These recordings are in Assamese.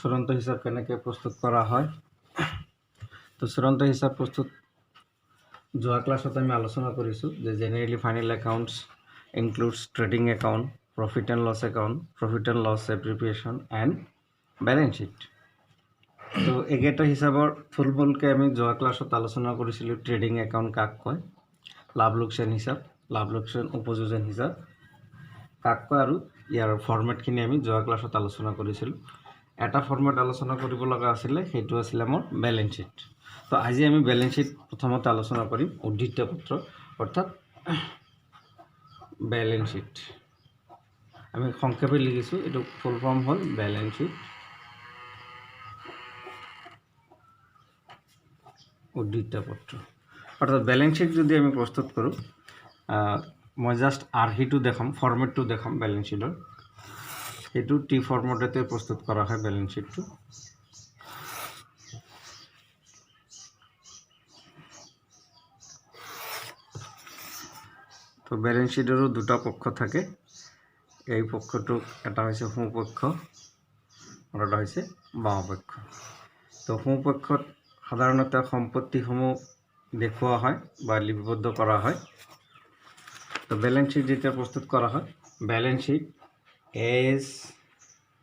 চূড়ান্ত হিসাব কেনেকৈ প্ৰস্তুত কৰা হয়। তো চূড়ান্ত হিসাব প্ৰস্তুত যোৱা ক্লাছত আমি আলোচনা কৰিছোঁ যে generally final accounts includes trading account, profit and loss account, profit and loss appropriation and balance sheet. তো এইকেইটা হিচাপৰ থুলমূলকৈ আমি যোৱা ক্লাছত আলোচনা কৰিছিলোঁ ট্ৰেডিং একাউণ্ট কাক কয়, লাভ লোকচান হিচাপ, লাভ লোকচান উপযোজন হিচাপ কাক কয়, আৰু ইয়াৰ ফৰ্মেটখিনি আমি যোৱা ক্লাছত আলোচনা কৰিছিলোঁ। এটা ফৰ্মেট আলোচনা কৰিব লগা আছিলে, সেইটো আছিলে মোৰ বেলেঞ্চ শ্বীট। তো আজি আমি বেলেঞ্চ শ্বীট প্ৰথমতে আলোচনা কৰিম, উদ্ধৃত্ত পত্ৰ অৰ্থাৎ বেলেঞ্চ শ্বীট। আমি সংক্ষেপে লিখিছোঁ, এইটো ফুল ফৰ্ম হ'ল বেলেঞ্চ শ্বীট, উদ্ধৃত্ত পত্ৰ। অৰ্থাৎ বেলেঞ্চ শ্বীট যদি আমি প্ৰস্তুত কৰোঁ, মই জাষ্ট আৰ্হিটো দেখাম, ফৰ্মেটটো দেখাম বেলেঞ্চ শ্বীটৰ। সেইটো টি ফৰ্মেটতে প্ৰস্তুত কৰা হয় বেলেঞ্চ শ্বীটটো। তো বেলেঞ্চ শ্বীটৰো দুটা পক্ষ থাকে। এই পক্ষটো এটা হৈছে সোঁপক্ষ আৰু এটা হৈছে বাওঁপক্ষ। তো সোঁপক্ষত সাধাৰণতে সম্পত্তিসমূহ দেখুওৱা হয় বা লিপিবদ্ধ কৰা হয়। তো বেলেঞ্চ শ্বীট যেতিয়া প্ৰস্তুত কৰা হয়, balance sheet as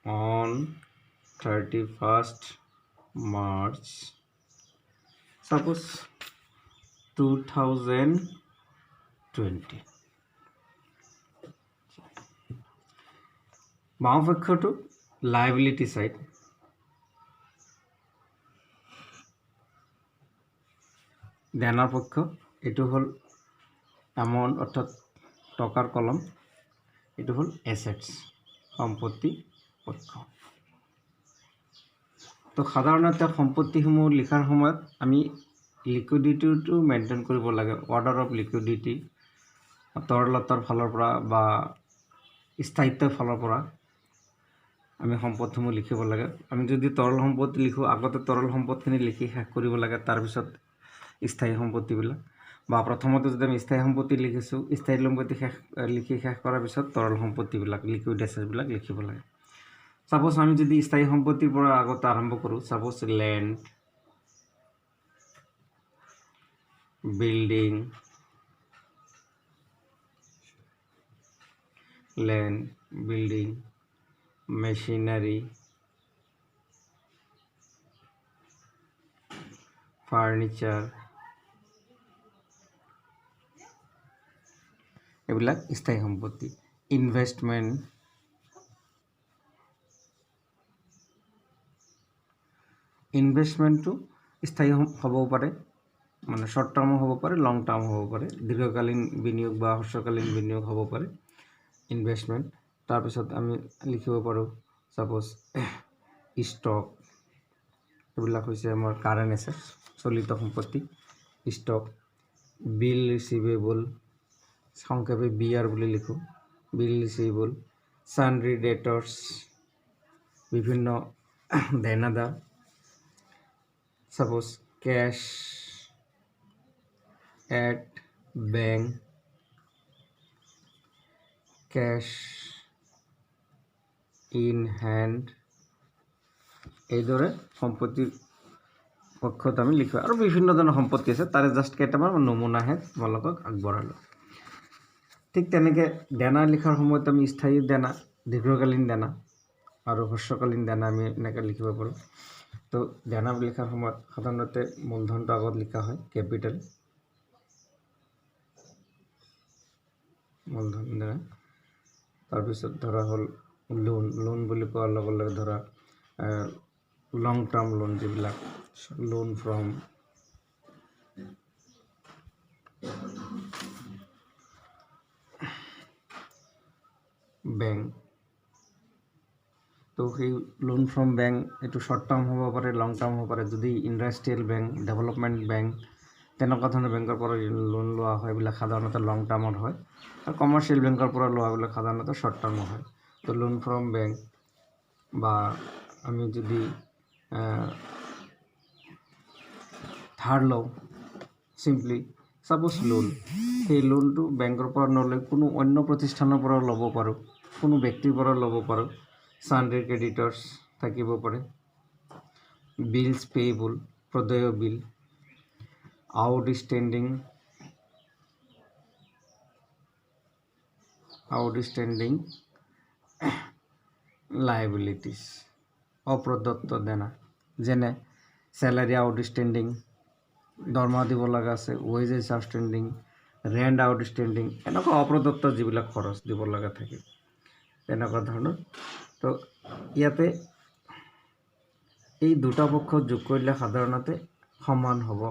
on 31st March suppose 2020। বাওঁপক্ষটো লাইবিলিটি সাইড, দেনাৰ পক্ষ এইটো হ'ল এমাউণ্ট অৰ্থাৎ টকাৰ কলম, এইটো হ'ল এছেটছ সম্পত্তি পক্ষ। তো সাধাৰণতে সম্পত্তিসমূহ লিখাৰ সময়ত আমি লিকুইডিটিটো মেইনটেইন কৰিব লাগে। অৰ্ডাৰ অফ লিকুইডিটি তৰলতাৰ ফালৰ পৰা বা স্থায়িত্বৰ ফালৰ পৰা আমি সম্পদসমূহ লিখিব লাগে। আমি যদি তৰল সম্পত্তি লিখোঁ, আগতে তৰল সম্পদখিনি লিখি শেষ কৰিব লাগে, তাৰপিছত স্থায়ী সম্পত্তিবিলাক, বা প্ৰথমতে যদি আমি স্থায়ী সম্পত্তি লিখিছোঁ, স্থায়ী সম্পত্তি লিখি শেষ কৰাৰ পিছত তৰল সম্পত্তিবিলাক লিকুইড এছেটবিলাক লিখিব লাগে। ছাপ'জ আমি যদি স্থায়ী সম্পত্তিৰ পৰা আগতে আৰম্ভ কৰোঁ, suppose land, building, machinery, furniture, এইবিলাক স্থায়ী সম্পত্তি। ইনভেষ্টমেণ্টটো স্থায়ী হ'বও পাৰে, মানে শ্বৰ্ট টাৰ্মো হ'ব পাৰে, লং টাৰ্ম হ'ব পাৰে, দীৰ্ঘকালীন বিনিয়োগ বা হ্ৰস্বকালীন বিনিয়োগ হ'ব পাৰে ইনভেষ্টমেণ্ট। তাৰপিছত আমি লিখিব পাৰোঁ ছাপ'জ ষ্টক, এইবিলাক হৈছে আমাৰ কাৰেণ্ট এছেটছ, চলিত সম্পত্তি। ষ্টক, বিল ৰিচিভেবল, সংক্ষেপে BR বুলি লিখোঁ, বিল ৰিচিভেবল, সানড্ৰি ডেটৰ্ছ, বিভিন্ন দেনাদাৰ, suppose cash at bank, cash in hand, এইদৰে সম্পত্তিৰ পক্ষত আমি লিখোঁ। আৰু বিভিন্ন ধৰণৰ সম্পত্তি আছে, তাৰে জাষ্ট কেইটামান নমুনাহে তোমালোকক আগবঢ়ালোঁ। ঠিক তেনেকৈ দেনা লিখাৰ সময়ত আমি স্থায়ী দেনা, দীৰ্ঘকালীন দেনা আৰু হ্ৰস্বকালীন দেনা আমি এনেকৈ লিখিব পাৰোঁ। তো দেনা লিখাৰ সময়ত সাধাৰণতে মূলধনটো আগত লিখা হয়, কেপিটেল, মূলধন দেনা। তাৰপিছত ধৰা হ'ল লোন বুলি কোৱাৰ লগে লগে ধৰা লং টাৰ্ম লোন, যিবিলাক লোন ফ্ৰম বেংক। তো সেই লোন ফ্ৰম বেংক এইটো শ্বৰ্ট টাৰ্ম হ'ব পাৰে, লং টাৰ্ম হ'ব পাৰে। যদি ইণ্ডাষ্ট্ৰিয়েল বেংক, ডেভেলপমেণ্ট বেংক, তেনেকুৱা ধৰণৰ বেংকৰ পৰা লোন লোৱা হয়, এইবিলাক সাধাৰণতে লং টাৰ্মৰ হয়। আৰু কমাৰ্চিয়েল বেংকৰ পৰা লোৱাবিলাক সাধাৰণতে শ্বৰ্ট টাৰ্মৰ হয়। তো লোন ফ্ৰম বেংক, বা আমি যদি ধাৰ লওঁ, চিম্পলি ছাপ'জ লোন, সেই লোনটো বেংকৰ পৰা নলৈ কোনো অন্য প্ৰতিষ্ঠানৰ পৰাও ল'ব পাৰোঁ, কোনো ব্যক্তিৰ পৰা ল'ব পাৰোঁ। সানড্ৰি ক্ৰেডিটৰ্ছ থাকিব পাৰে, বিলস পেয়েবল প্ৰদেয় বিল, আউটস্ট্যান্ডিং লাইবিলিটিস, অপ্ৰদত্ত দেনা, যেনে স্যালাৰি আউটস্ট্যান্ডিং, দৰমহা দিব লগা আছে, ৱেজেছ আউটষ্টেণ্ডিং, ৰেণ্ট আউটষ্টেণ্ডিং, এনেকুৱা অপ্ৰদত্ত যিবিলাক খৰচ দিব লগা থাকে তেনেকুৱা ধৰণৰ। তো ইয়াতে এই দুটা পক্ষ যোগ কৰিলে সাধাৰণতে সমান হ'ব,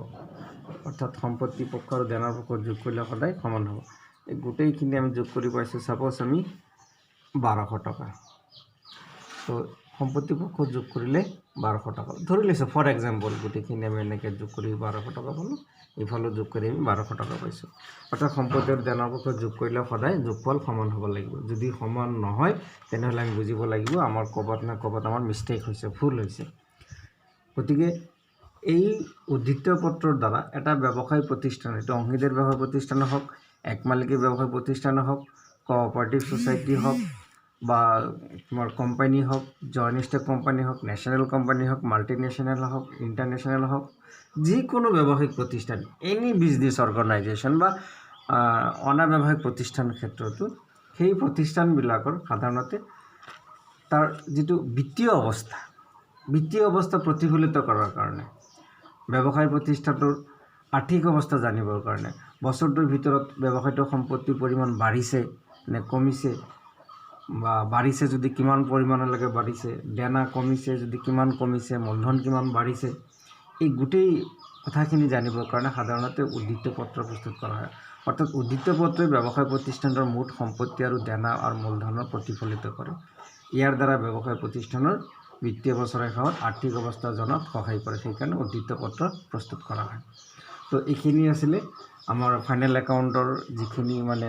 অৰ্থাৎ সম্পত্তি পক্ষ আৰু দেনাৰ পক্ষ যোগ কৰিলে সদায় সমান হ'ব। এই গোটেইখিনি আমি যোগ কৰি পাইছোঁ, ছাপ'জ আমি 1200 টকা। তো সম্পত্তি পক্ষ যোগ কৰিলে 1200 টকা ধৰি লৈছোঁ ফৰ এক্সাম্পল, গোটেইখিনি আমি এনেকৈ যোগ কৰি 1200 টকা পালোঁ, এইফালে যোগ কৰি আমি 1200 টকা পাইছোঁ। অৰ্থাৎ সম্পত্তি আৰু দেনাৰ পক্ষ যোগ কৰিলে সদায় যোগফল সমান হ'ব লাগিব। যদি সমান নহয় তেনেহ'লে আমি বুজিব লাগিব আমাৰ ক'ৰবাত না ক'ৰবাত আমাৰ মিষ্টেক হৈছে, ভুল হৈছে। গতিকে এই উদ্ধৃত পত্ৰৰ দ্বাৰা এটা ব্যৱসায় প্ৰতিষ্ঠান, এইটো অংশীদাৰ ব্যৱসায় প্ৰতিষ্ঠানে হওক, একমালিকী ব্যৱসায় প্ৰতিষ্ঠানে হওক, কোঅপাৰেটিভ ছ'চাইটি হওক, বা তোমাৰ কোম্পানী হওক, জইণ্ট ষ্টক কোম্পানী হওক, নেশ্যনেল কোম্পানী হওক, মাল্টিনেশ্যনেল হওক, ইণ্টাৰনেশ্যনেল হওক, যিকোনো ব্যৱসায়িক প্ৰতিষ্ঠান, এনি বিজনেছ অৰ্গেনাইজেশ্যন বা অনা ব্যৱসায়িক প্ৰতিষ্ঠানৰ ক্ষেত্ৰতো সেই প্ৰতিষ্ঠানবিলাকৰ সাধাৰণতে তাৰ যিটো বিত্তীয় অৱস্থা প্ৰতিফলিত কৰাৰ কাৰণে, ব্যৱসায় প্ৰতিষ্ঠানটোৰ আৰ্থিক অৱস্থা জানিবৰ কাৰণে, বছৰটোৰ ভিতৰত ব্যৱসায়টোৰ সম্পত্তিৰ পৰিমাণ বাঢ়িছে নে কমিছে, বা বাঢ়িছে যদি কিমান পৰিমাণলৈকে বাঢ়িছে, দেনা কমিছে যদি কিমান কমিছে, মূলধন কিমান বাঢ়িছে, এই গোটেই কথাখিনি জানিবৰ কাৰণে সাধাৰণতে উদ্ধৃত পত্ৰ প্ৰস্তুত কৰা হয়। অৰ্থাৎ উদ্ধৃত পত্ৰই ব্যৱসায় প্ৰতিষ্ঠানৰ মুঠ সম্পত্তি আৰু দেনা আৰু মূলধনৰ প্ৰতিফলিত কৰে। ইয়াৰ দ্বাৰা ব্যৱসায় প্ৰতিষ্ঠানৰ বিত্তীয় বছৰৰ শেষত আৰ্থিক অৱস্থা জনাত সহায় কৰে, সেইকাৰণে উদ্ধৃত পত্ৰ প্ৰস্তুত কৰা হয়। তো এইখিনি আছিলে আমাৰ ফাইনেল একাউণ্টৰ যিখিনি মানে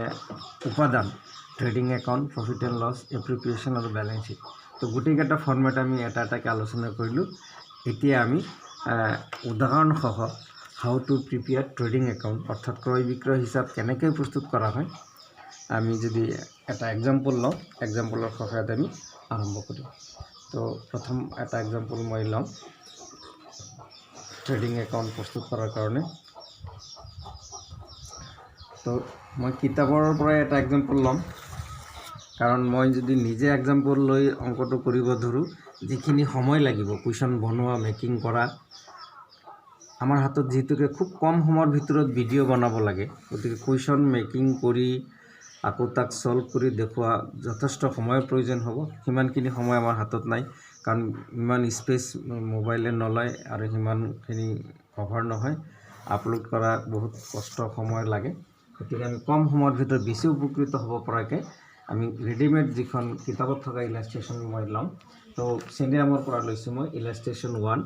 উপাদান, trading account, profit and loss, appropriation আৰু বেলেঞ্চ শ্বীট। তো গোটেইকেইটা ফৰ্মেট আমি এটা এটাকৈ আলোচনা কৰিলোঁ। এতিয়া আমি উদাহৰণসহ how to prepare trading account, অৰ্থাৎ ক্ৰয় বিক্ৰয় হিচাপ কেনেকৈ প্ৰস্তুত কৰা হয়, আমি যদি এটা এক্সাম্পল লওঁ, এক্সাম্পলৰ সহায়ত আমি আৰম্ভ কৰিম। তো প্ৰথম এটা এক্সাম্পল মই ল'ম ট্ৰেডিং একাউণ্ট প্ৰস্তুত কৰাৰ কাৰণে। তো মই কিতাপৰ পৰাই এটা এক্সাম্পল ল'ম, কাৰণ মই যদি নিজে এক্সাম্পল লৈ অংকটো কৰিব ধৰোঁ, যিখিনি সময় লাগিব কুৱেশ্যন বনোৱা, মেকিং কৰা, আমাৰ হাতত যিহেতুকে খুব কম সময়ৰ ভিতৰত ভিডিঅ' বনাব লাগে, গতিকে কুৱেশ্যন মেকিং কৰি আকৌ তাক ছল্ভ কৰি দেখুওৱা যথেষ্ট সময়ৰ প্ৰয়োজন হ'ব। সিমানখিনি সময় আমাৰ হাতত নাই, কাৰণ ইমান স্পেচ মোবাইলে নলয় আৰু সিমানখিনি কভাৰ নহয়, আপলোড কৰা বহুত কষ্ট সময় লাগে। গতিকে আমি কম সময়ৰ ভিতৰত বেছি উপকৃত হ'ব পৰাকৈ আমি ৰেডিমেড যিখন কিতাপত থকা ইলাষ্ট্ৰেশ্যন মই ল'ম। তো চেনিৰামৰ পৰা লৈছোঁ মই ইলাষ্ট্ৰেশ্যন 1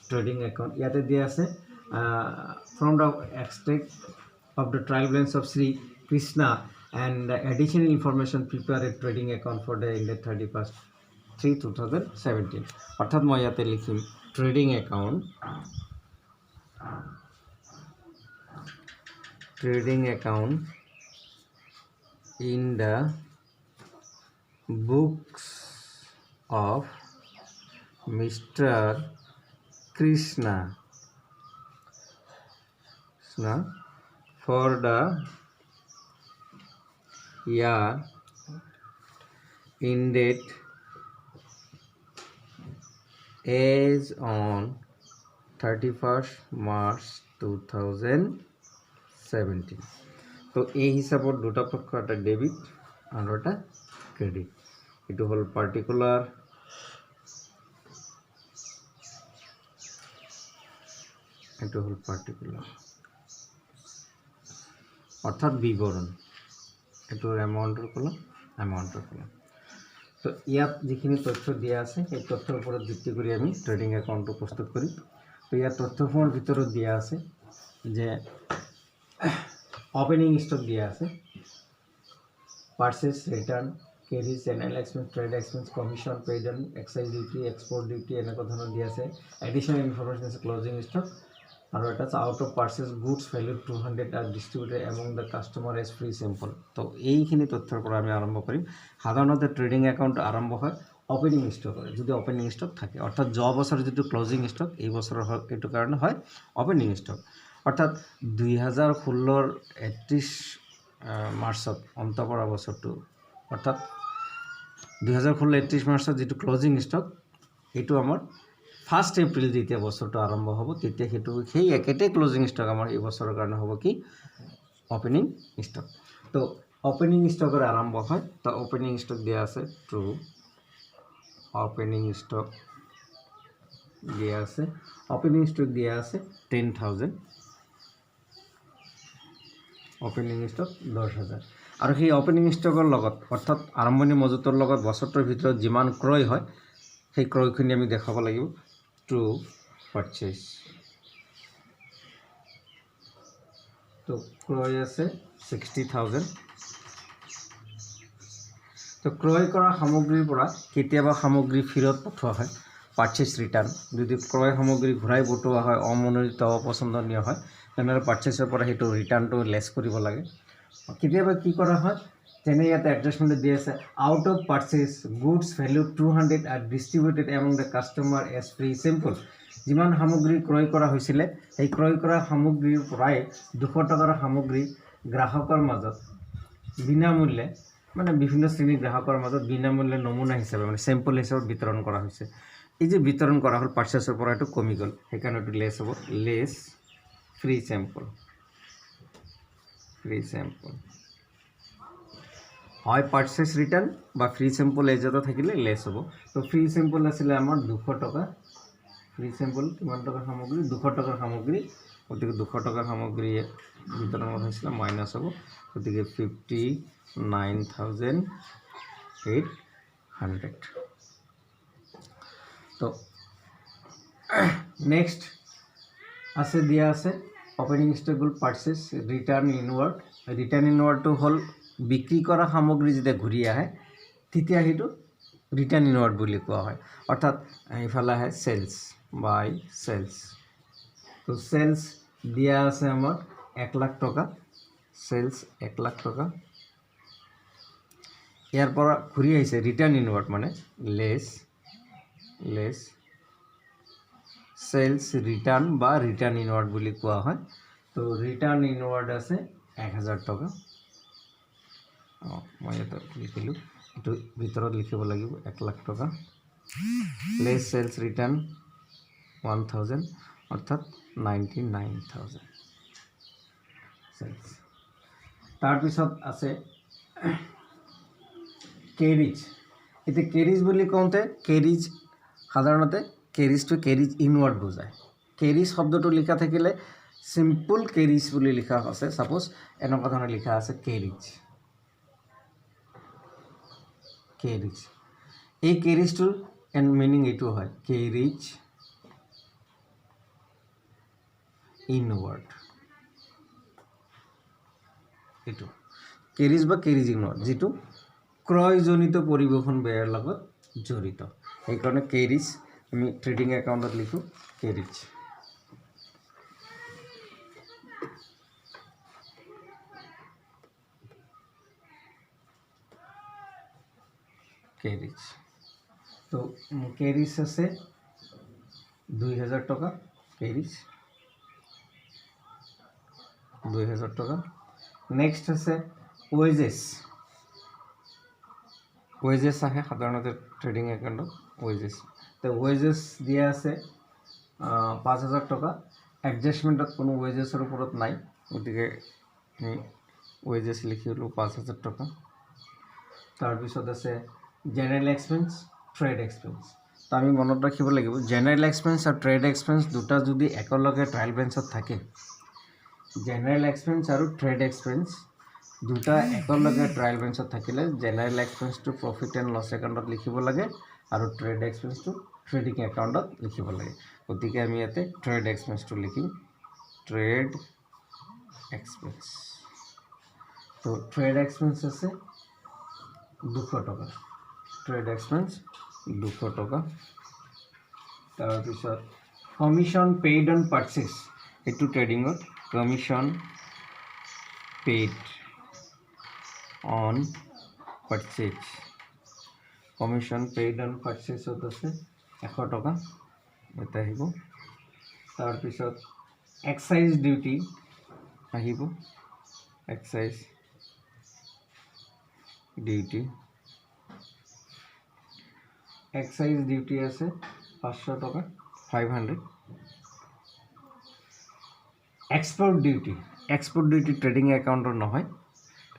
ট্ৰেডিং একাউণ্ট। ইয়াতে দিয়া আছে from the extract of the trial balance of Shri Krishna and additional information prepare a trading account for the ended 31/3/2017. অর্থাৎ মই ইয়াতে লিখিম trading account in the books of Mr. Krishna for the year ended as on 31st March 2017. তো এই হিসাবত দুটা পক্ষ, এটা ডেবিট আৰু এটা ক্ৰেডিট। এইটো হ'ল পাৰ্টিকুলাৰ, অৰ্থাৎ বিৱৰণ, এইটোৰ এমাউণ্টৰ কলম, তো ইয়াত যিখিনি তথ্য দিয়া আছে সেই তথ্যৰ ওপৰত ভিত্তি কৰি আমি ট্ৰেডিং একাউণ্টটো প্ৰস্তুত কৰিম। তো ইয়াত তথ্যসমূহৰ ভিতৰত দিয়া আছে যে ওপেনিং ষ্টক দিয়া আছে, purchase, return, carriage, general expense, trade expense, commission, paid on excise duty, export duty, এনেকুৱা ধৰণৰ দিয়া আছে। এডিশ্যনেল ইনফৰমেশ্যন আছে ক্লজিং ষ্টক, আৰু এটা আছে out of purchase goods value 200 are distributed among the customer as free sample. তো এইখিনি তথ্যৰ পৰা আমি আৰম্ভ কৰিম। সাধাৰণতে ট্ৰেডিং একাউণ্ট আৰম্ভ হয় অপেনিং ষ্টক হয়, যদি অপেনিং ষ্টক থাকে, অৰ্থাৎ যোৱা বছৰ যিটো ক্লোজিং ষ্টক এই বছৰৰ এইটো কাৰণে হয় অপেনিং ষ্টক। অৰ্থাৎ 2016ৰ 31 মাৰ্চত অন্ত পৰা বছৰটো, অৰ্থাৎ 2016 31 মাৰ্চত যিটো ক্লোজিং ষ্টক এইটো আমাৰ 1 এপ্ৰিল যেতিয়া বছৰটো আৰম্ভ হ'ব তেতিয়া সেইটো সেই একেটাই ক্লোজিং ষ্টক আমাৰ এই বছৰৰ কাৰণে হ'ব কি অপেনিং ষ্টক। তো অপেনিং ষ্টকৰ আৰম্ভ হয়, তো অপেনিং ষ্টক দিয়া আছে ট্ৰু, অপেনিং ষ্টক দিয়া আছে, অপেনিং ষ্টক দিয়া আছে 10,000, অপেনিং ষ্টক 10,000। আৰু সেই অপেনিং ষ্টকৰ লগত অৰ্থাৎ আৰম্ভণি মজুতৰ লগত বছৰটোৰ ভিতৰত যিমান ক্ৰয় হয় সেই ক্ৰয়খিনি আমি দেখাব লাগিব ট্ৰু পাৰচেজ। তো ক্ৰয় আছে 60,000। তো ক্ৰয় কৰা সামগ্ৰীৰ পৰা কেতিয়াবা সামগ্ৰী ফেৰত পঠোৱা হয়, পাৰচেজ ৰিটাৰ্ণ। যদি ক্ৰয় সামগ্ৰী ঘূৰাই পঠোৱা হয় অমনোনীত অপছন্দনীয় হয় তেনেহ'লে পাৰচেজৰ পৰা সেইটো ৰিটাৰ্ণটো লেছ কৰিব লাগে। কেতিয়াবা কি কৰা হয়, যেনে ইয়াতে এডজাষ্টমেণ্ট দি আছে out of purchase goods value 200 are distributed among the customer as free sample. যিমান সামগ্ৰী ক্ৰয় কৰা হৈছিলে সেই ক্ৰয় কৰা সামগ্ৰীৰ পৰাই 200 টকাৰ সামগ্ৰী গ্ৰাহকৰ মাজত বিনামূল্যে, মানে বিভিন্ন শ্ৰেণীৰ গ্ৰাহকৰ মাজত বিনামূল্যে নমুনা হিচাপে মানে চেম্পল হিচাপে বিতৰণ কৰা হৈছে। এই যে বিতৰণ কৰা হ'ল পাৰচেজৰ পৰা এইটো কমি গ'ল, সেইকাৰণে এইটো লেছ হ'ব, less free sample, free sample. হয় পাৰচেজ ৰিটাৰ্ণ বা ফ্ৰী চেম্পল এই দুটা থাকিলে লেছ হ'ব। তো ফ্ৰী চেম্পল আছিলে আমাৰ 200 টকা, ফ্ৰী চেম্পল কিমান টকাৰ সামগ্ৰী 200 টকাৰ সামগ্ৰী, গতিকে 200 টকাৰ সামগ্ৰী বিতৰণ কৰা হৈছিলে মাইনাছ হ'ব, গতিকে 59,800। তো নেক্সট আছে দিয়া আছে opening stable purchase return inward. Return ইনৱাৰ্ডটো হ'ল বিক্ৰী কৰা সামগ্ৰী যেতিয়া ঘূৰি আহে তেতিয়া সেইটো ৰিটাৰ্ণ ইনৱাৰ্ড বুলি কোৱা হয়। অৰ্থাৎ এইফালে আহে চেলছ, বাই চেলছ। তো চেলছ দিয়া আছে আমাৰ 1 লাখ টকা, চেলছ 1 লাখ টকা। ইয়াৰ পৰা ঘূৰি আহিছে ৰিটাৰ্ণ ইনৱাৰ্ড মানে লেছ চেলছ ৰিটাৰ্ণ বা ৰিটাৰ্ণ ইনৱাৰ্ড বুলি কোৱা হয়। তো ৰিটাৰ্ণ ইনৱাৰ্ড আছে 1,000 টকা। মই ইয়াতে লিখিলোঁ, এইটো ভিতৰত লিখিব লাগিব 1 লাখ টকা। লেছ চেলছ ৰিটাৰ্ণ 1,000 অৰ্থাৎ 99,000 চেলছ। তাৰপিছত আছে কেৰিজ। এতিয়া কেৰিজ বুলি কওঁতে কেৰিজ সাধাৰণতে কেৰিজটো কেৰিজ ইনৱাৰ্ড বুজায়। কেৰিজ শব্দটো লিখা থাকিলে চিম্পল কেৰিজ বুলি লিখা আছে, ছাপ'জ এনেকুৱা ধৰণে লিখা আছে কেৰিজ, কেৰিজ। এই কেৰিজটোৰ মিনিং এইটো হয় কেৰিজ ইনৱাৰ্ড। এইটো কেৰিজ বা কেৰিজ ইনৱাৰ্ড যিটো ক্ৰয়জনিত পৰিবহণ ব্যয়ৰ লগত জড়িত, সেইকাৰণে কেৰিজ আমি ট্ৰেডিং একাউণ্টত লিখোঁ কেৰিজ। কেৰিজ। তো কেৰিজ আছে 2,000 টকা, কেৰিজ 2,000 টকা। নেক্সট আছে ৱেজেছ। ৱেজেছ আহে সাধাৰণতে ট্ৰেডিং একাউণ্টত ৱেজেছ। তো ৱেজেছ দিয়া আছে 5,000 টকা। এডজাষ্টমেণ্টত কোনো ৱেজেছৰ ওপৰত নাই, গতিকে আমি ৱেজেছ লিখিলোঁ 5,000 টকা। তাৰপিছত আছে জেনেৰেল এক্সপেন্স, ট্ৰেড এক্সপেন্স। তো আমি মনত ৰাখিব লাগিব জেনেৰেল এক্সপেন্স আৰু ট্ৰেড এক্সপেন্স দুটা যদি একেলগে ট্ৰায়েল বেঞ্চত থাকে, জেনেৰেল এক্সপেন্স আৰু ট্ৰেড এক্সপেন্স দুটা একেলগে ট্ৰায়েল বেঞ্চত থাকিলে জেনেৰেল এক্সপেন্সটো প্ৰফিট এণ্ড লছ একাউণ্টত লিখিব লাগে আৰু ট্ৰেড এক্সপেন্সটো ট্ৰেডিং একাউণ্টত লিখিব লাগে। গতিকে আমি ইয়াতে ট্ৰেড এক্সপেন্সটো লিখিম ট্ৰেড এক্সপেন্স। তো ট্ৰেড এক্সপেন্স আছে 200 টকা, ট্ৰেড এক্সপেন্স 200 টকা। তাৰপিছত কমিশ্যন পেইড অন পাৰচেজ, এইটো ট্ৰেডিঙত commission paid on purchase, commission paid on পাৰ্চেছত আছে 100 টকা এটা আহিব তাৰপিছত এক্সাইজ ডিউটি আহিব এক্সাইজ ডিউটি আছে 500 টকা 500 এক্সপোৰ্ট ডিউটি ট্ৰেডিং একাউন্টৰ নহয়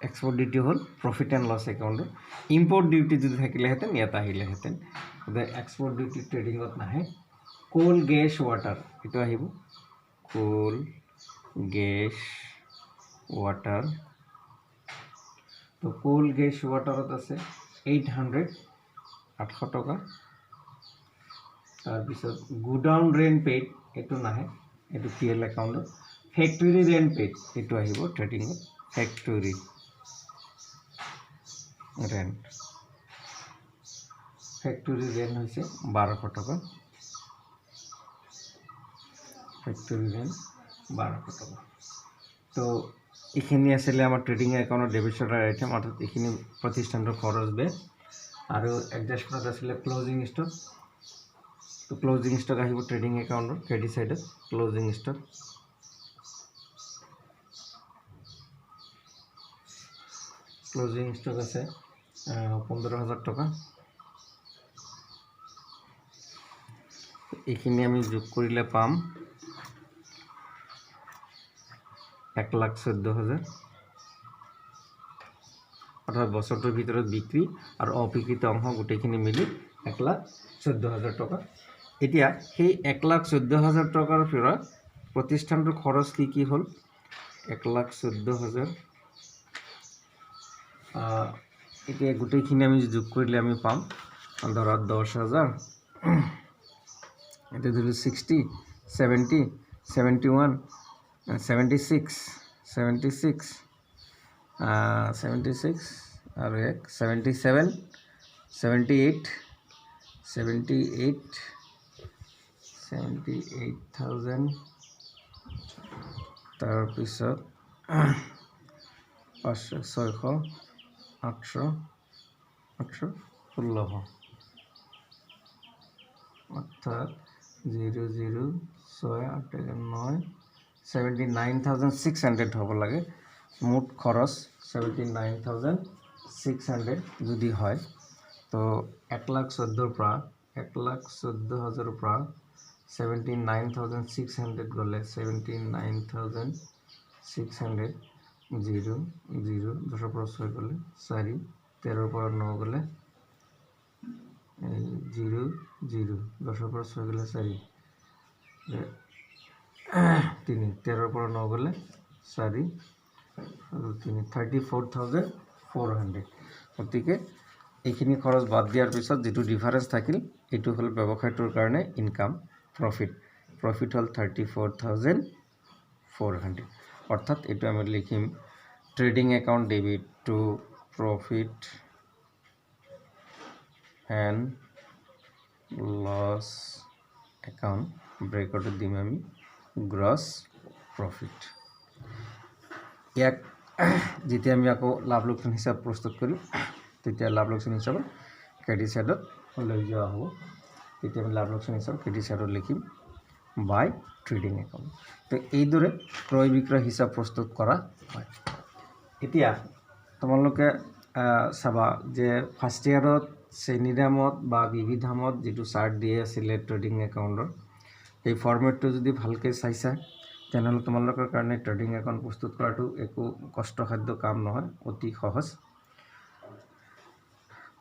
এক্সপোৰ্ট ডিউটি হল প্ৰফিট এন্ড লস একাউন্টৰ ইম্পোর্ট ডিউটি যদি থাকিলেহেঁতেন ইয়াত আহিলেহেঁতেন এক্সপোর্ট ডিউটি ট্রেডিঙত নাহে কোল গেছ ওয়াটার এইটো আহিব কোল গেছ ওয়াটার তো কোল গেছ ওয়াটারত আছে 800 টকা তাৰপিছত গুডাউন ৰেন্ট পেইড এইটো নাহে এইটো পিএল একাউন্টত ফ্যাক্টরি রেন্ট পেড এইটো আহিব ট্রেডিংত ফ্যাক্টরি রেন্ট হৈছে 1200 টকা ফ্যাক্টরি রেন্ট 1200 টকা তো এইখিনি আছিলে আমাৰ ট্ৰেডিং একাউন্টৰ ডেবিট সাইডৰ আইটেম অৰ্থাৎ এইখিনি প্ৰতিষ্ঠানৰ খৰচ বে আৰু এডজাস্টমেন্ট আছিলে ক্লোজিং স্টক তো ক্লোজিং স্টক আহিব ট্ৰেডিং একাউন্টৰ ক্রেডিট সাইডত ক্লোজিং স্টক ক্লোজিং স্টক আছে 15000 টাকা এইখিনি আমি যোগ কৰিলে পাম 1,14,000 অৰ্থাৎ বছৰটোৰ ভিতৰত বিক্ৰী আৰু অবিকৃত অংশ গোটেইখিনি মিলি 1,14,000 টাকা এতিয়া সেই 1,14,000 টাকাৰ পৰা প্ৰতিষ্ঠানটোৰ খৰচ কি হ'ল 1,14,000 এতিয়া গোটেইখিনি আমি যোগ কৰিলে আমি পাম ধৰা 10,000 এটা ধৰি 60 70 71 76 আৰু 77 78 78,000 তাৰপিছত 500 600 800 16 অৰ্থাৎ 79,600 হ'ব লাগে মুঠ খৰচ 79,600 যদি হয় তো 1,14,000 পৰা 1,14,000 পৰা 79,600 গলে 79,600 0 0 10 পৰা 6 গলে 4 13 পৰা 9 গলে 0 0 10 পৰা 6 গলে 4 3 13 পৰা 9 গলে 4 আৰু 3 34,400 গতিকে এইখিনি খৰচ বাদ দিয়াৰ পিছত যেটো ডিফাৰেন্স থাকিল এটো হল ব্যৱসায়টোৰ কাৰণে ইনকাম প্ৰফিট হল 34,400 অৰ্থাৎ এটো আমি লিখিম trading account debit to profit and loss account ব্রেকেটত দিম আমি গ্রস প্রফিট ইয়াক যেতিয়া আমি আকৌ লাভ লোকসান হিসাব প্ৰস্তুত কৰিম তেতিয়া লাভ লোকসান হিসাব ক্ৰেডিট সাইডত লৈ যোৱা হ'ব তেতিয়া আমি লাভ লোকসান হিসাব ক্ৰেডিট সাইডত লিখিম বাই ট্ৰেডিং অ্যাকাউন্ট তো এইদৰে ক্ৰয় বিক্ৰয় হিসাব প্ৰস্তুত কৰা হয় এতিয়া তোমালোকে চাবা যে ফাৰ্স্ট ইয়াৰত শ্ৰেণীদামত বা বিবিধামত যেটো চাৰ্ট দিয়ে আছিলে ট্ৰেডিং একাউন্টৰ এই ফৰম্যাটটো যদি ভালকে চাইছা তেনেহলে তোমালোকৰ কাৰণে ট্ৰেডিং একাউন্ট প্ৰস্তুত কৰাটো একো কষ্টসাধ্য কাম নহয় অতি সহজ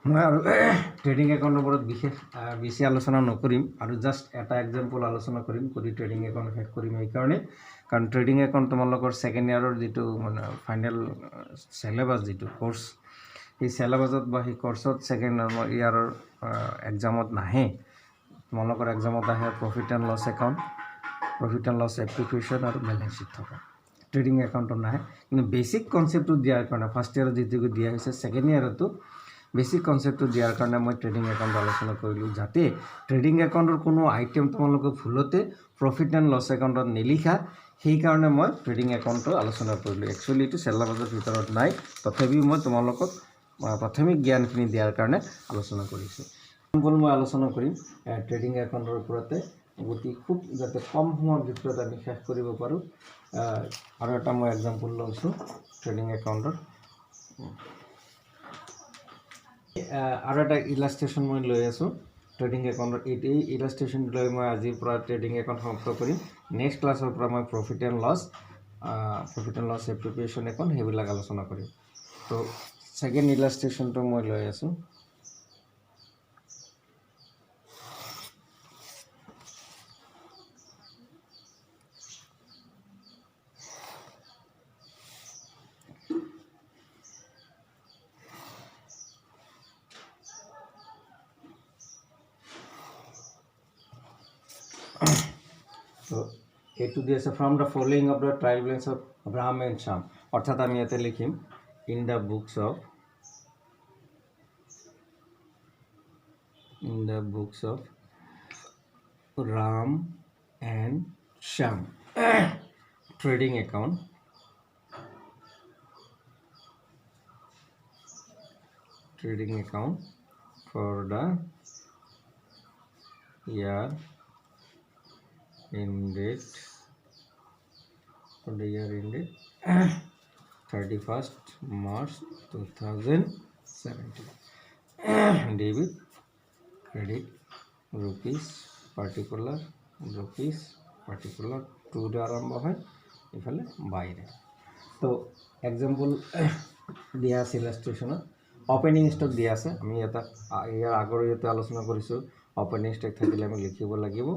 মই আৰু ট্ৰেডিং একাউন্টৰ ওপৰত বিশেষ বেছি আলোচনা নকৰিম আৰু জাস্ট এটা এক্সাম্পল আলোচনা কৰিম কৰি ট্ৰেডিং একাউন্ট শেষ কৰিম এই কাৰণে কাৰণ ট্ৰেডিং একাউন্ট তোমালোকৰ সেকেন্ড ইয়াৰৰ যেটো মানে ফাইনাল সিলেবাস যেটো কোৰ্স এই সিলেবাসত বা এই কোৰ্সত সেকেন্ড ইয়াৰৰ এক্সামত নাহে তোমালোকৰ এক্সামত আহে profit and loss account profit and loss application আৰু ব্যালেন্স শীট থকা ট্ৰেডিং একাউন্টত নাহে কিন্তু বেসিক কনসেপ্টটো দিয়াৰ কাৰণে ফাৰ্স্ট ইয়াৰত যেটো দিয়া হৈছে সেকেন্ড ইয়াৰতো বেসিক কনসেপ্টটো দিয়াৰ কাৰণে মই ট্ৰেডিং একাউন্ট আলোচনা কৰিলো যাতে ট্ৰেডিং একাউন্টৰ কোনো আইটেম তোমালোকে ভুলতে প্ৰফিট এন্ড লস একাউন্টত নিলিখা সেই কাৰণে মই ট্ৰেডিং একাউন্টটো আলোচনা কৰিলো একচুয়ালি এটো সিলেবাসৰ ভিতৰত নাই তথাপিও মই তোমালোকক প্ৰাথমিক জ্ঞানখিনি দিয়াৰ কাৰণে আলোচনা কৰিছোঁ। এক্সাম্পল মই আলোচনা কৰিম ট্ৰেডিং একাউণ্টৰ ওপৰতে, গতি খুব যাতে কম সময়ৰ ভিতৰত আমি শেষ কৰিব পাৰোঁ। আৰু এটা মই এক্সাম্পল লৈছোঁ ট্ৰেডিং একাউণ্টৰ। আৰু এটা ইলাষ্ট্ৰেশ্যন মই লৈ আছোঁ ট্ৰেডিং একাউণ্টৰ। এই ইলাষ্ট্ৰেশ্যনটো লৈ মই আজিৰ পৰা ট্ৰেডিং একাউণ্ট সমাপ্ত কৰিম। নেক্সট ক্লাছৰ পৰা মই প্ৰফিট এণ্ড লছ এপ্ৰিপিয়েশ্যন একাউণ্ট সেইবিলাক আলোচনা কৰিম। তো ছেকেণ্ড ইলাষ্ট্ৰেশ্যনটো মই লৈ আছোঁ। তো এইটো দি আছে from the following of the trial balance of Ram and Shyam, অৰ্থাৎ আমি ইয়াতে লিখিম in the books of Ram and Shyam trading account for the year ended 31st March 2017. Debit, credit, rupees particular to আৰম্ভ হয়, ইফালে বাইৰে। তো এক্সাম্পল দিয়া আছে ইলাষ্ট্ৰেশ্যনত। অপেনিং ষ্টক দিয়া আছে, আমি ইয়াৰ আগৰ ইয়াতে আলোচনা কৰিছোঁ অপেনিং ষ্টক থাকিলে আমি লিখিব লাগিব।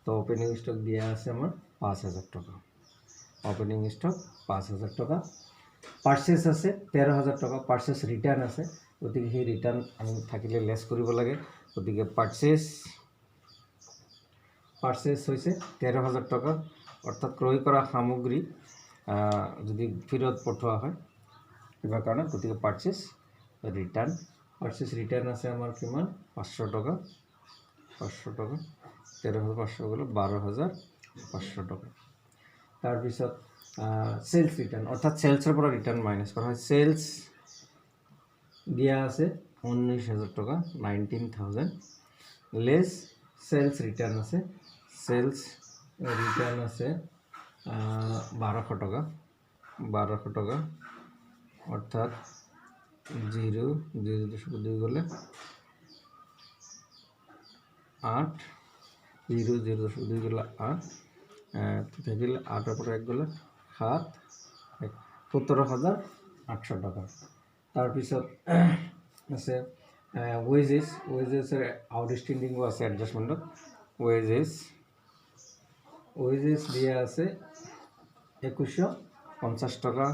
তো অপেনিং ষ্টক দিয়া আছে আমাৰ 5,000 টকা। অপেনিং ষ্টক 5,000 টকা। পাৰ্চেছ আছে 13,000 টকা। পাৰ্চেছ ৰিটাৰ্ণ আছে, গতিকে সেই ৰিটাৰ্ণ আমি থাকিলে লেছ কৰিব লাগে। গতিকে পাৰ্চেছ হৈছে 13,000 টকা, অৰ্থাৎ ক্ৰয় কৰা সামগ্ৰী যদি ফেৰত পঠোৱা হয় কিবা কাৰণত, গতিকে পাৰ্চেছ ৰিটাৰ্ণ আছে আমাৰ কিমান 500 টকা। 13,500 গ'লে 12,500 টকা। তাৰপিছত চেলছ ৰিটাৰ্ণ, অৰ্থাৎ চেলছৰ পৰা ৰিটাৰ্ণ মাইনাছ কৰা হয়। চেলছ দিয়া আছে 19,000 টকা, 19,000 লেছ চেলছ ৰিটাৰ্ণ আছে। চেলছ ৰিটাৰ্ণ আছে 1200 টকা, অৰ্থাৎ 0.2 গ'লে 8, 0.2 গ'লে 8 থাকিলে 8ৰ পৰা 1 গ'লে 7, 17,800 টকা। তাৰপিছত আছে ৱেজেছৰ আউটষ্টেণ্ডিঙো আছে এডজাষ্টমেণ্টত। ৱেজেছ দিয়া আছে 2,150 টকা।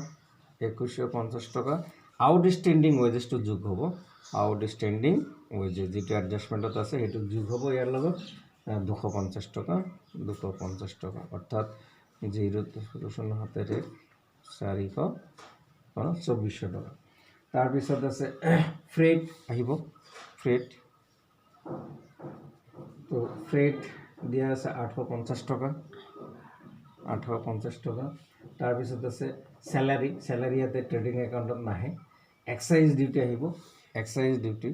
2,150 টকা আউটষ্টেণ্ডিং ৱেজেছটো যোগ হ'ব। আউটষ্টেণ্ডিং ৱেজেছ যিটো এডজাষ্টমেণ্টত আছে সেইটো যোগ হ'ব ইয়াৰ লগত 250 টকা, 250 টকা, অৰ্থাৎ 0.7 4,2400 টকা। তাৰপিছত আছে ফ্ৰেট আহিব। তো ফ্ৰেট দিয়া আছে 850 টকা। তাৰপিছত আছে চেলাৰী ইয়াতে ট্ৰেডিং একাউণ্টত নাহে। এক্সাইজ ডিউটি আহিব। এক্সাইজ ডিউটি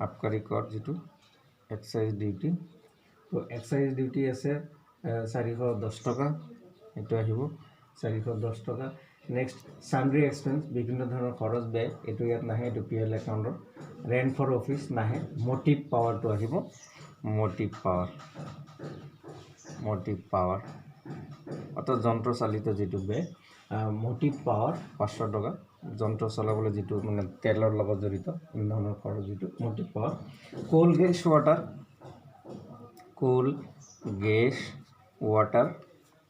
আবকাৰী কৰ যিটো এক্সাইজ ডিউটি, তো এক্সাইজ ডিউটি আছে 410 টকা, এইটো আহিব 410 টকা। নেক্সট চান্ড্ৰি এক্সপেন্স, বিভিন্ন ধৰণৰ খৰচ ব্যয়, এইটো ইয়াত নাহে, এইটো PL একাউণ্টৰ। ৰেণ্ট ফৰ অফিচ নাহে। মটিভ পাৱাৰটো আহিব। মটিভ পাৱাৰ অৰ্থাৎ যন্ত্ৰ চালিত যিটো ব্যয়, মটিভ পাৱাৰ 500 টকা। যন্ত্ৰ চলাবলৈ যিটো মানে তেলৰ লগত জড়িত ইন্ধনৰ খৰচ যিটো মটিভ পাৱাৰ। কোল গেছ ৱাটাৰ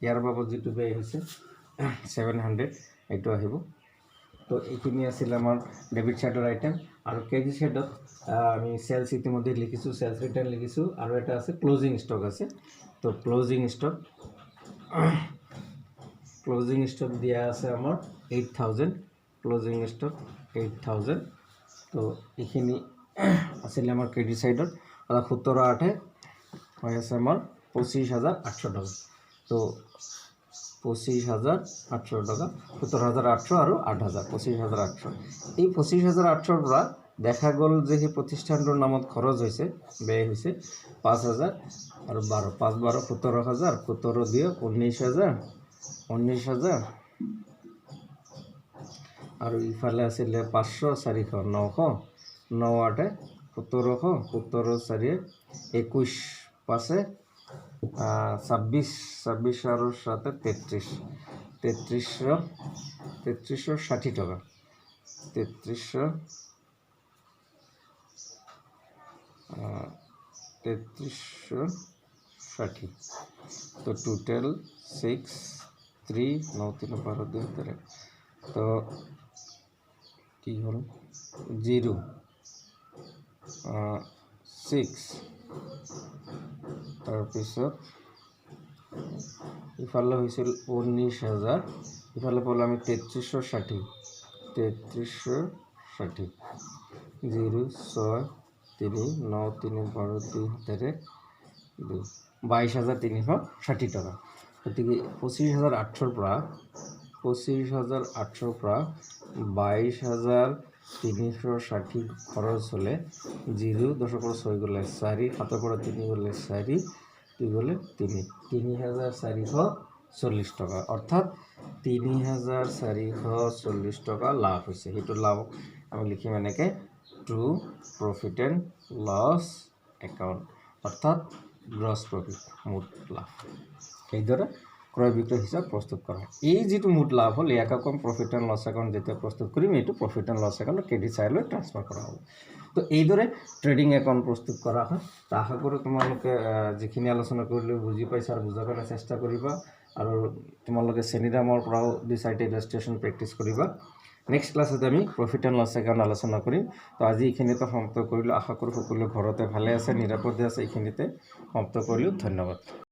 ইয়াৰ বাবদ যিটো ব্যয় হৈছে 700, এইটো আহিব। তো এইখিনি আছিল আমাৰ ডেবিট ছাইডৰ আইটেম। আৰু ক্ৰেডিট ছাইডত আমি চেলছ ইতিমধ্যে লিখিছোঁ, চেলছ ৰিটাৰ্ণ লিখিছোঁ, আৰু এটা আছে ক্লজিং ষ্টক আছে। তো ক্লজিং ষ্টক দিয়া আছে আমাৰ 8,000। Closing stock 8,000। তো এইখিনি আছিলে আমাৰ ক্ৰেডিট ছাইডত। 17/8 হৈ আছে আমাৰ 25,800 টকা। তো 25,800 টাকা 17,800 আৰু 8,000 25,800 এই 25,800 পৰা দেখা গ'ল যে সেই প্ৰতিষ্ঠানটোৰ নামত খৰচ হৈছে ব্যয় হৈছে 5,000 আৰু 12 5 12 17,000 17 দিয়ে 19,000 আৰু ইফালে আছিলে 500 400 900 9 8 1700 17 4 21 5 26 আৰু 7 3360 টাকা 3360 তো টোটাল 6 3 9 3 12 2 13 তো কি হল 0 6 তাৰপিছত ইফালে হৈছিল 19,000 ইফালে পালো আমি 3360 0 6 3 9 3 12 2 22,360 টাকা গতিকে 25,800 পৰা 25,800 পৰা 22,360 খৰচ হলে 0 দশকৰ 6 গলে 4 7 পৰা 3 গলে 4 2 গলে 3,440 টাকা অর্থাৎ 3,440 টাকা লাভ হৈছে সেইটো লাভ আমি লিখিম এনেকে to profit and loss account অর্থাৎ গ্রস প্রফিট মুঠ লাভ এইদৰে ক্ৰয় বিক্ৰয় হিচাপ প্ৰস্তুত কৰা হয় এই যেটো মুঠ লাভ হল ইয়াক কম প্ৰফিট এন্ড লস অ্যাকাউন্ট যেতিয়া প্ৰস্তুত কৰিম এইটো profit and loss account credit সাইডলৈ ট্ৰান্সফাৰ কৰা হ'ব তো এইদৰে ট্ৰেডিং একাউন্ট প্ৰস্তুত কৰা হয় তা আশা কৰো তোমালোকে যিখিনি আলোচনা কৰিলে বুজি পাইছা আৰু বুজাৰ কাৰণে চেষ্টা কৰিবা আৰু তোমালোকে শ্ৰেণীৰামৰ পৰাও দুই চাৰিটা ইলাষ্ট্ৰেশ্যন প্ৰেক্টিছ কৰিবা নেক্সট ক্লাছত আমি প্ৰফিট এণ্ড লছ একাউণ্ট আলোচনা কৰিম তো আজি এইখিনিতে সমাপ্ত কৰিলোঁ আশা কৰোঁ সকলো ঘৰতে ভালে আছে নিৰাপদে আছে এইখিনিতে সমাপ্ত কৰিলোঁ ধন্যবাদ